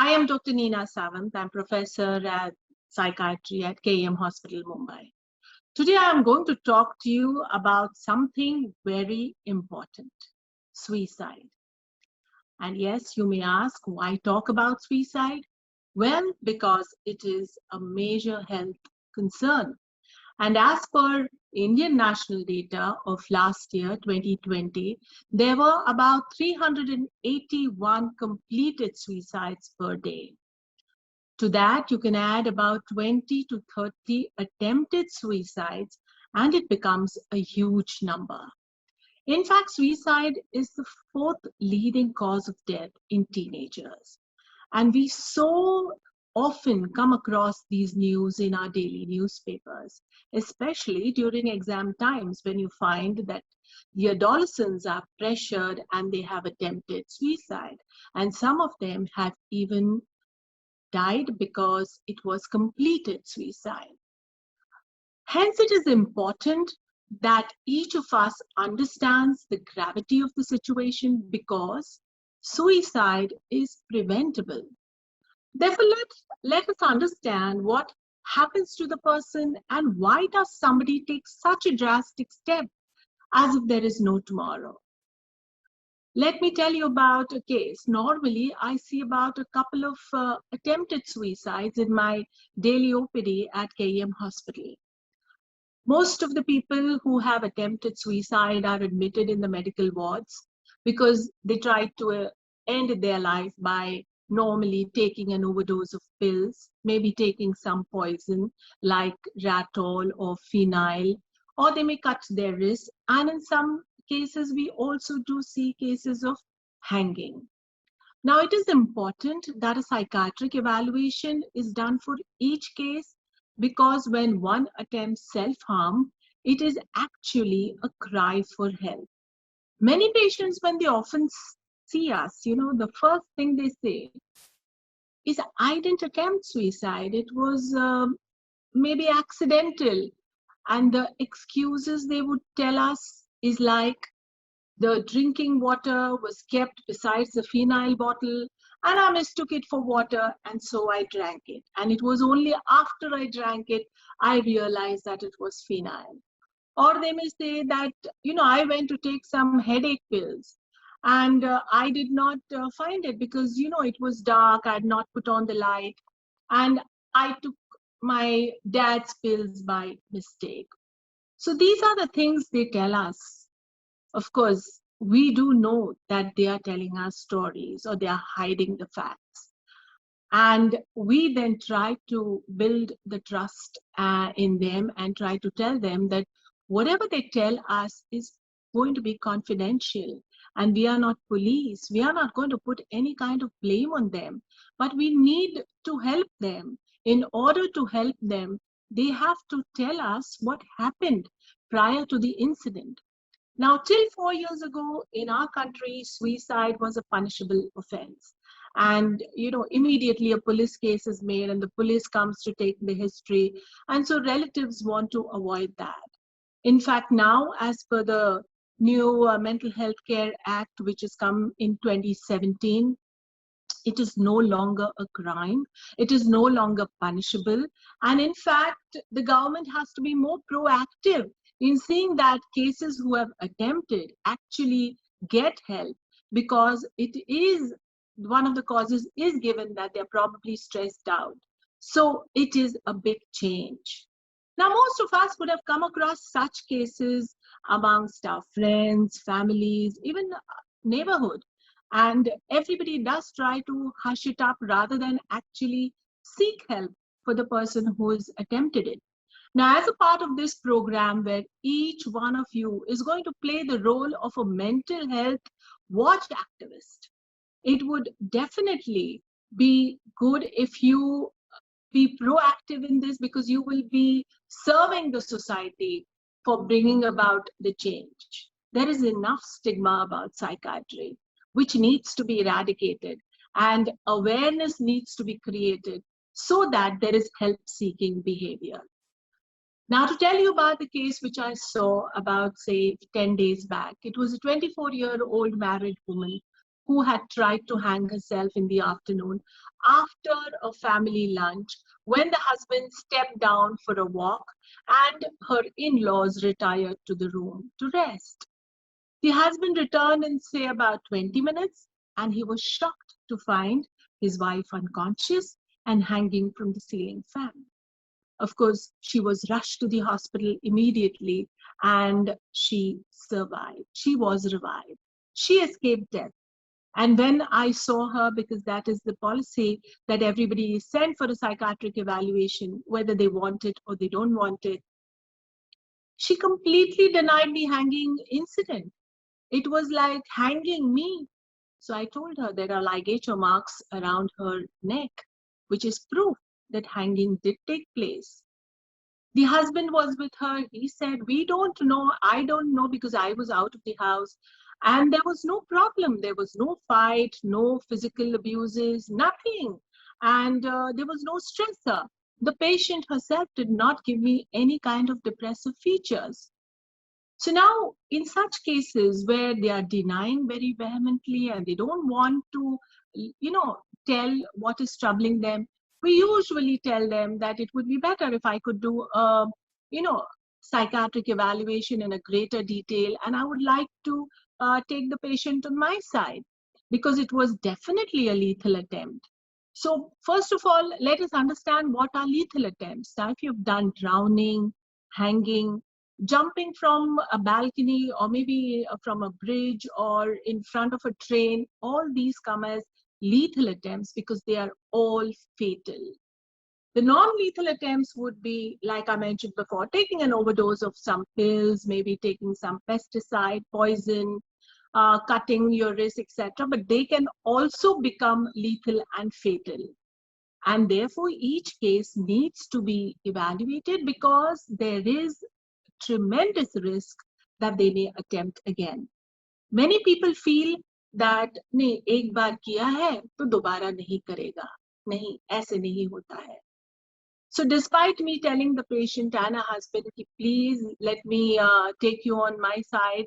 I am Dr. Neena Sawant. I'm professor at psychiatry at KEM Hospital, Mumbai. Today I'm going to talk to you about something very important, suicide. And yes, you may ask, why talk about suicide? Well, because it is a major health concern. And as per Indian national data of last year, 2020, there were about 381 completed suicides per day. To that, you can add about 20 to 30 attempted suicides, and it becomes a huge number. In fact, suicide is the fourth leading cause of death in teenagers. And we so often come across these news in our daily newspapers, especially during exam times when you find that the adolescents are pressured and they have attempted suicide. And some of them have even died because it was completed suicide. Hence, it is important that each of us understands the gravity of the situation because suicide is preventable. Therefore, let us understand what happens to the person and why does somebody take such a drastic step as if there is no tomorrow. Let me tell you about a case. Normally, I see about a couple of attempted suicides in my daily OPD at KEM Hospital. Most of the people who have attempted suicide are admitted in the medical wards because they tried to end their life by normally taking an overdose of pills, maybe taking some poison like Ratol or phenyl, or they may cut their wrists. And in some cases, we also do see cases of hanging. Now, it is important that a psychiatric evaluation is done for each case because when one attempts self-harm, it is actually a cry for help. Many patients, when they often see us, the first thing they say is, I didn't attempt suicide. It was maybe accidental. And the excuses they would tell us is like, the drinking water was kept besides the phenyl bottle, and I mistook it for water, and so I drank it. And it was only after I drank it, I realized that it was phenyl. Or they may say that, I went to take some headache pills, and I did not find it because, it was dark, I had not put on the light, and I took my dad's pills by mistake. So these are the things they tell us. Of course, we do know that they are telling us stories or they are hiding the facts. And we then try to build the trust in them and try to tell them that whatever they tell us is going to be confidential. And we are not police. We are not going to put any kind of blame on them. But we need to help them. In order to help them, they have to tell us what happened prior to the incident. Now, till 4 years ago, in our country, suicide was a punishable offense. And, immediately a police case is made and the police comes to take the history. And so relatives want to avoid that. In fact, now, as per the new Mental Health Care Act, which has come in 2017, it is no longer a crime. It is no longer punishable. And in fact, the government has to be more proactive in seeing that cases who have attempted actually get help, because it is one of the causes is given that they're probably stressed out. So it is a big change. Now, most of us would have come across such cases amongst our friends, families, even neighborhood. And everybody does try to hush it up rather than actually seek help for the person who has attempted it. Now, as a part of this program where each one of you is going to play the role of a mental health watch activist, it would definitely be good if you be proactive in this, because you will be serving the society for bringing about the change. There is enough stigma about psychiatry, which needs to be eradicated, and awareness needs to be created so that there is help-seeking behavior. Now, to tell you about the case which I saw about, say, 10 days back, it was a 24-year-old married woman who had tried to hang herself in the afternoon after a family lunch when the husband stepped down for a walk and her in-laws retired to the room to rest. The husband returned in, say, about 20 minutes, and he was shocked to find his wife unconscious and hanging from the ceiling fan. Of course, she was rushed to the hospital immediately and she survived. She was revived. She escaped death. And when I saw her, because that is the policy that everybody is sent for a psychiatric evaluation, whether they want it or they don't want it, she completely denied the hanging incident. It was like hanging me. So I told her there are ligature marks around her neck, which is proof that hanging did take place. The husband was with her. He said, we don't know. I don't know because I was out of the house. And there was no problem. There was no fight, no physical abuses, nothing. And there was no stressor. The patient herself did not give me any kind of depressive features. So now, in such cases where they are denying very vehemently and they don't want to, tell what is troubling them, we usually tell them that it would be better if I could do a, psychiatric evaluation in a greater detail, and I would like to take the patient on my side because it was definitely a lethal attempt. So first of all, let us understand what are lethal attempts. Now, if you've done drowning, hanging, jumping from a balcony or maybe from a bridge or in front of a train, all these come as lethal attempts because they are all fatal. The non-lethal attempts would be, like I mentioned before, taking an overdose of some pills, maybe taking some pesticide, poison, cutting your wrist, etc. But they can also become lethal and fatal. And therefore, each case needs to be evaluated because there is tremendous risk that they may attempt again. Many people feel that नहीं एक बार किया है तो दोबारा नहीं करेगा. नहीं, ऐसे नहीं होता है. So despite me telling the patient and her husband, please let me take you on my side,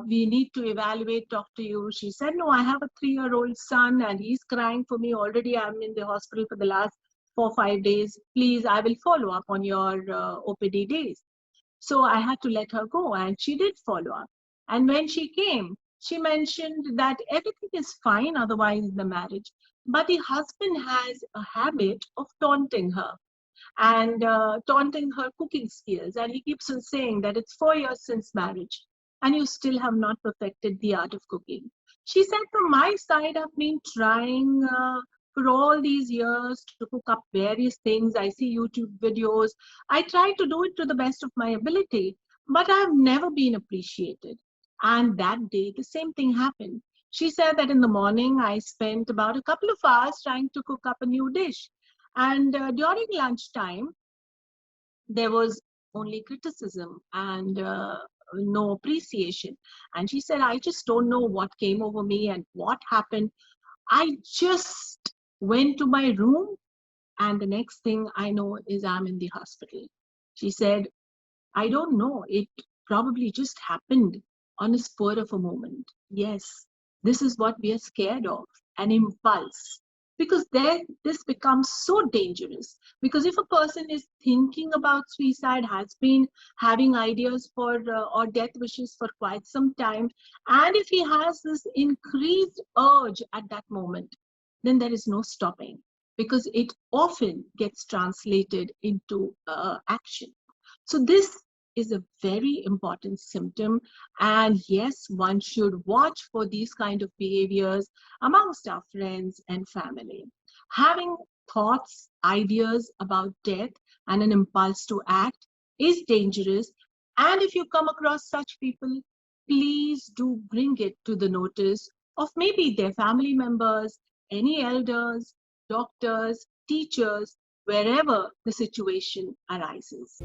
we need to evaluate, talk to you. She said, no, I have a 3-year-old son and he's crying for me already. I'm in the hospital for the last 4 or 5 days. Please, I will follow up on your OPD days. So I had to let her go and she did follow up. And when she came, she mentioned that everything is fine otherwise in the marriage, but the husband has a habit of taunting her and taunting her cooking skills. And he keeps on saying that it's 4 years since marriage and you still have not perfected the art of cooking. She said, from my side, I've been trying for all these years to cook up various things. I see YouTube videos. I try to do it to the best of my ability, but I've never been appreciated. And that day, the same thing happened. She said that in the morning, I spent about a couple of hours trying to cook up a new dish. And during lunchtime, there was only criticism and no appreciation. And she said, I just don't know what came over me and what happened. I just went to my room and the next thing I know is I'm in the hospital. She said, I don't know. It probably just happened on a spur of a moment. Yes, this is what we are scared of, an impulse. Because then this becomes so dangerous. Because if a person is thinking about suicide, has been having ideas for or death wishes for quite some time, and if he has this increased urge at that moment, then there is no stopping. Because it often gets translated into action. So this is a very important symptom. And yes, one should watch for these kind of behaviors amongst our friends and family. Having thoughts, ideas about death and an impulse to act is dangerous. And if you come across such people, please do bring it to the notice of maybe their family members, any elders, doctors, teachers, wherever the situation arises.